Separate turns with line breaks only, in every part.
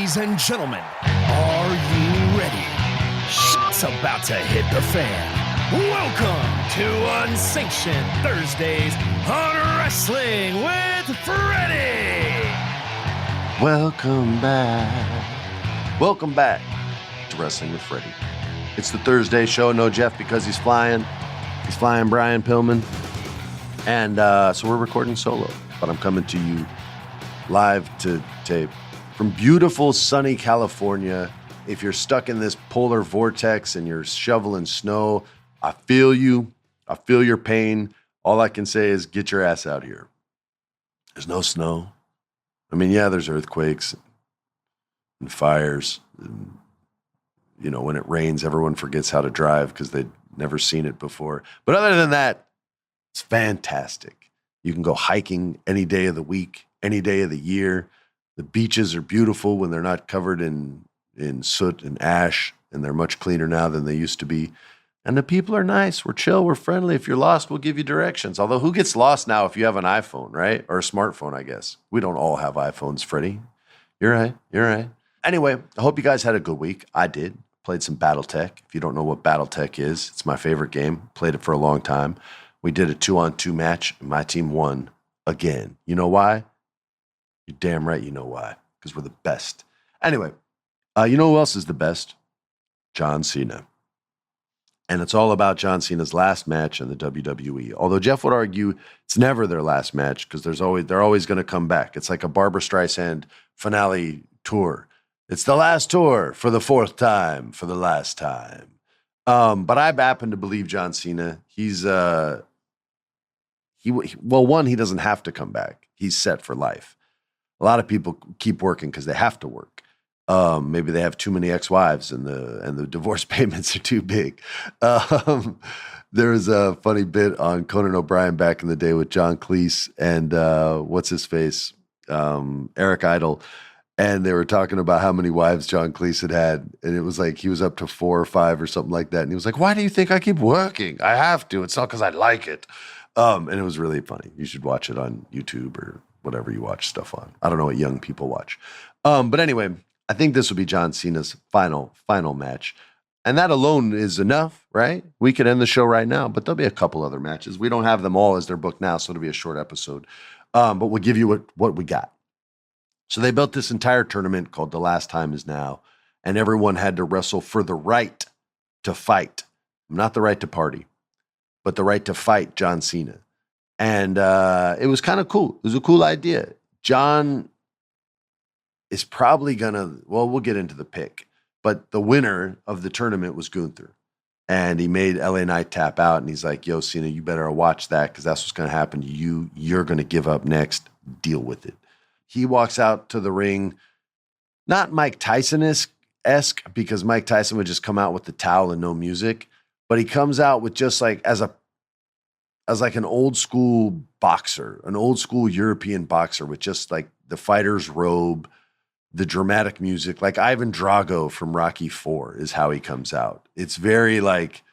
Ladies and gentlemen, are you ready? Shit's about to hit the fan. Welcome to Unsanctioned Thursdays on Wrestling with Freddie.
Welcome back. Welcome back to Wrestling with Freddie. It's the Thursday show. No Jeff because he's flying. He's flying Brian Pillman. And so we're recording solo. But I'm coming to you live to tape from beautiful sunny California. If you're stuck in this polar vortex and you're shoveling snow, I feel you. I feel your pain. All I can say is get your ass out here. There's no snow. I mean, yeah, there's earthquakes and fires. And, you know, when it rains, everyone forgets how to drive because they'd never seen it before. But other than that, it's fantastic. You can go hiking any day of the week, any day of the year. The beaches are beautiful when they're not covered in soot and ash, and they're much cleaner now than they used to be. And the people are nice. We're chill. We're friendly. If you're lost, we'll give you directions. Although who gets lost now if you have an iPhone, right? Or a smartphone, I guess. We don't all have iPhones, Freddie. You're right. You're right. Anyway, I hope you guys had a good week. I did. Played some Battletech. If you don't know what Battletech is, it's my favorite game. Played it for a long time. We did a 2-on-2 match, and my team won again. You know why? You're damn right you know why. Because we're the best. Anyway, you know who else is the best? John Cena. And it's all about John Cena's last match in the WWE. Although Jeff would argue it's never their last match because they're always going to come back. It's like a Barbra Streisand finale tour. It's the last tour for the fourth time, for the last time. But I happen to believe John Cena. He's one, he doesn't have to come back. He's set for life. A lot of people keep working because they have to work. Maybe they have too many ex-wives and the divorce payments are too big. There was a funny bit on Conan O'Brien back in the day with John Cleese and what's his face, Eric Idle. And they were talking about how many wives John Cleese had. And it was like he was up to 4 or 5 or something like that. And he was like, why do you think I keep working? I have to. It's not because I like it. And it was really funny. You should watch it on YouTube or whatever you watch stuff on. I don't know what young people watch. But anyway, I think this will be John Cena's final match. And that alone is enough, right? We could end the show right now, but there'll be a couple other matches. We don't have them all as they're booked now, so it'll be a short episode. But we'll give you what we got. So they built this entire tournament called The Last Time Is Now, and everyone had to wrestle for the right to fight. Not the right to party, but the right to fight John Cena. And it was kind of cool. It was a cool idea. John is probably we'll get into the pick, but the winner of the tournament was Gunther. And he made LA Knight tap out, and he's like, yo, Cena, you better watch that because that's what's going to happen to you. You're going to give up next. Deal with it. He walks out to the ring, not Mike Tyson-esque, because Mike Tyson would just come out with the towel and no music, but he comes out with just like as like an old school boxer, an old school European boxer with just like the fighter's robe, the dramatic music, like Ivan Drago from Rocky IV is how he comes out. It's very like,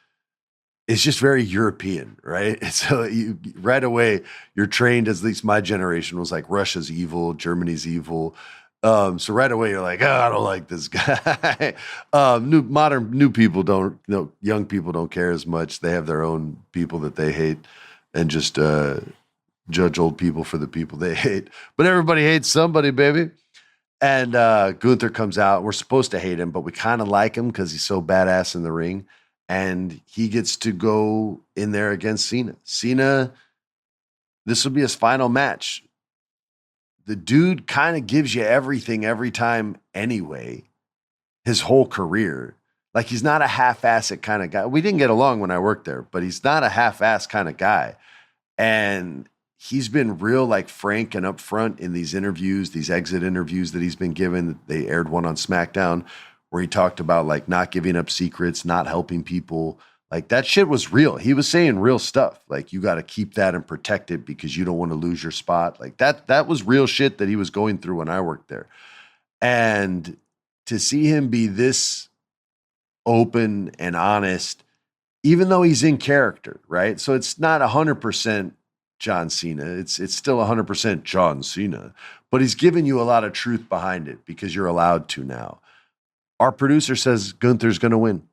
it's just very European, right? So right away, you're trained, at least my generation was like, Russia's evil, Germany's evil. So right away, you're like, I don't like this guy. New people don't, young people don't care as much. They have their own people that they hate and just judge old people for the people they hate. But everybody hates somebody, baby. And Gunther comes out. We're supposed to hate him, but we kind of like him because he's so badass in the ring. And he gets to go in there against Cena. Cena, this will be his final match. The dude kind of gives you everything every time anyway, his whole career. Like, he's not a half-assed kind of guy. We didn't get along when I worked there, but he's not a half-assed kind of guy. And he's been real, like, frank and upfront in these interviews, these exit interviews that he's been given. They aired one on SmackDown where he talked about like not giving up secrets, not helping people. Like that shit was real. He was saying real stuff. Like you got to keep that and protect it because you don't want to lose your spot. Like that was real shit that he was going through when I worked there. And to see him be this open and honest, even though he's in character, right? So it's not 100% John Cena. It's still 100% John Cena, but he's giving you a lot of truth behind it because you're allowed to now. Our producer says Gunther's going to win.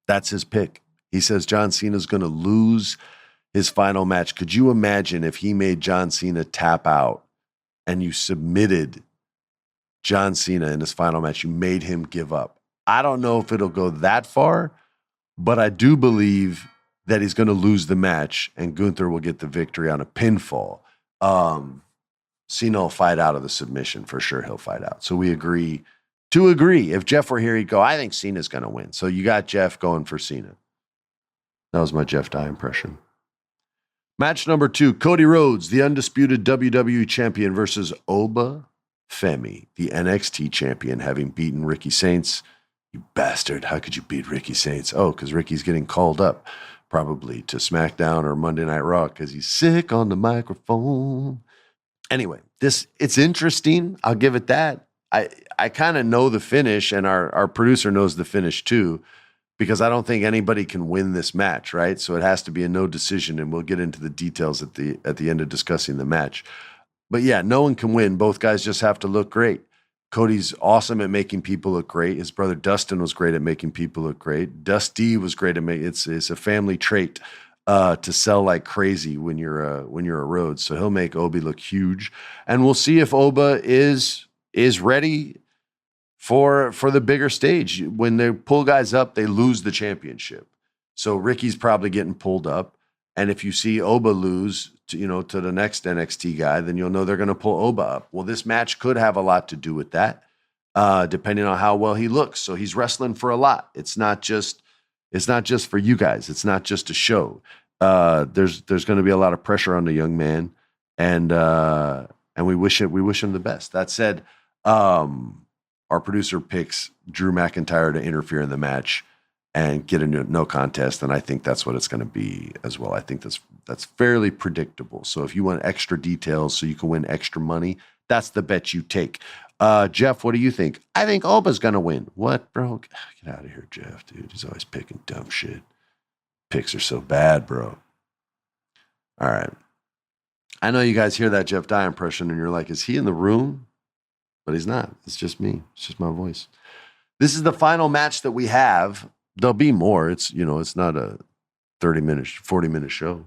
That's his pick. He says John Cena's going to lose his final match. Could you imagine if he made John Cena tap out and you submitted John Cena in his final match? You made him give up. I don't know if it'll go that far, but I do believe that he's going to lose the match and Gunther will get the victory on a pinfall. Cena will fight out of the submission. For sure he'll fight out. So we agree to agree. If Jeff were here, he'd go, I think Cena's going to win. So you got Jeff going for Cena. That was my Jeff Dye impression. Match number 2, Cody Rhodes, the undisputed WWE champion, versus Oba Femi, the NXT champion, having beaten Ricky Saints. You bastard. How could you beat Ricky Saints? Oh, because Ricky's getting called up probably to SmackDown or Monday Night Raw because he's sick on the microphone. Anyway, it's interesting. I'll give it that. I kind of know the finish, and our producer knows the finish too, because I don't think anybody can win this match, right? So it has to be a no decision, and we'll get into the details at the end of discussing the match. But yeah, no one can win. Both guys just have to look great. Cody's awesome at making people look great. His brother Dustin was great at making people look great. Dusty was great at making. It's a family trait to sell like crazy when you're a Rhodes. So he'll make Obi look huge, and we'll see if Oba is ready for the bigger stage. When they pull guys up, they lose the championship. So Ricky's probably getting pulled up, and if you see Oba lose to the next NXT guy, then you'll know they're going to pull Oba up. Well, this match could have a lot to do with that, depending on how well he looks. So he's wrestling for a lot. It's not just for you guys. It's not just a show. There's going to be a lot of pressure on the young man, and we wish him the best. That said, our producer picks Drew McIntyre to interfere in the match and get a no contest, and I think that's what it's going to be as well. I think that's fairly predictable. So if you want extra details so you can win extra money, that's the bet you take. Jeff, what do you think? I think Oba's going to win. What, bro? Get out of here, Jeff, dude. He's always picking dumb shit. Picks are so bad, bro. All right. I know you guys hear that Jeff Dye impression and you're like, is he in the room? But he's not. It's just me. It's just my voice. This is the final match that we have. There'll be more. It's not a 30-minute, 40-minute show.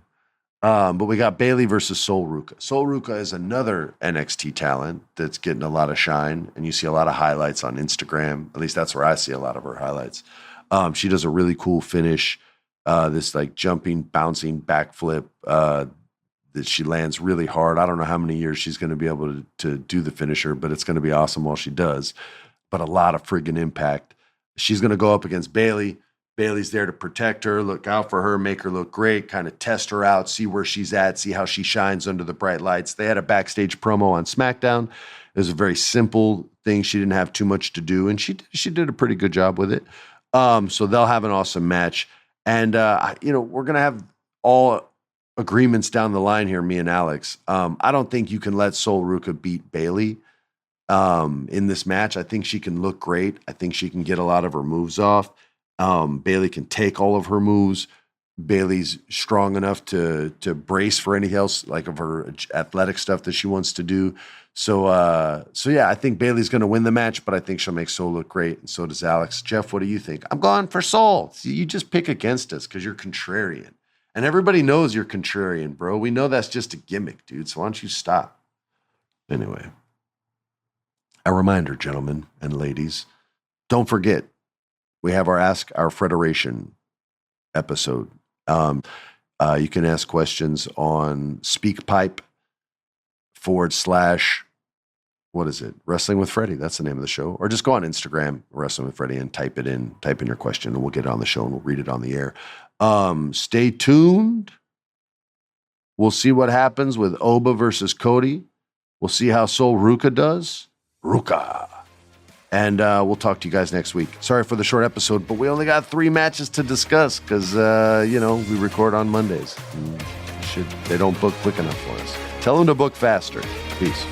But we got Bayley versus Sol Ruka. Sol Ruka is another NXT talent that's getting a lot of shine, and you see a lot of highlights on Instagram. At least that's where I see a lot of her highlights. She does a really cool finish, this like jumping, bouncing backflip that she lands really hard. I don't know how many years she's going to be able to do the finisher, but it's going to be awesome while she does. But a lot of friggin' impact. She's going to go up against Bayley. Bayley's there to protect her, look out for her, make her look great, kind of test her out, see where she's at, see how she shines under the bright lights. They had a backstage promo on SmackDown. It was a very simple thing. She didn't have too much to do, and she did a pretty good job with it. So they'll have an awesome match. And, we're going to have all agreements down the line here, me and Alex. I don't think you can let Sol Ruka beat Bayley in this match. I think she can look great. I think she can get a lot of her moves off. Bayley can take all of her moves. Bayley's strong enough to brace for anything else, like of her athletic stuff that she wants to do. So yeah, I think Bayley's going to win the match, but I think she'll make Sol look great, and so does Alex. Jeff, what do you think? I'm going for Sol. See, you just pick against us because you're contrarian. And everybody knows you're contrarian, bro. We know that's just a gimmick, dude. So why don't you stop? Anyway, a reminder, gentlemen and ladies, don't forget, we have our Ask Our Federation episode. You can ask questions on SpeakPipe / what is it? Wrestling with Freddie. That's the name of the show. Or just go on Instagram, Wrestling with Freddie, and type in your question, and we'll get it on the show and we'll read it on the air. Stay tuned. We'll see what happens with Oba versus Cody. We'll see how Sol Ruka does. Ruka. And we'll talk to you guys next week. Sorry for the short episode, but we only got 3 matches to discuss because, we record on Mondays. They don't book quick enough for us. Tell them to book faster. Peace.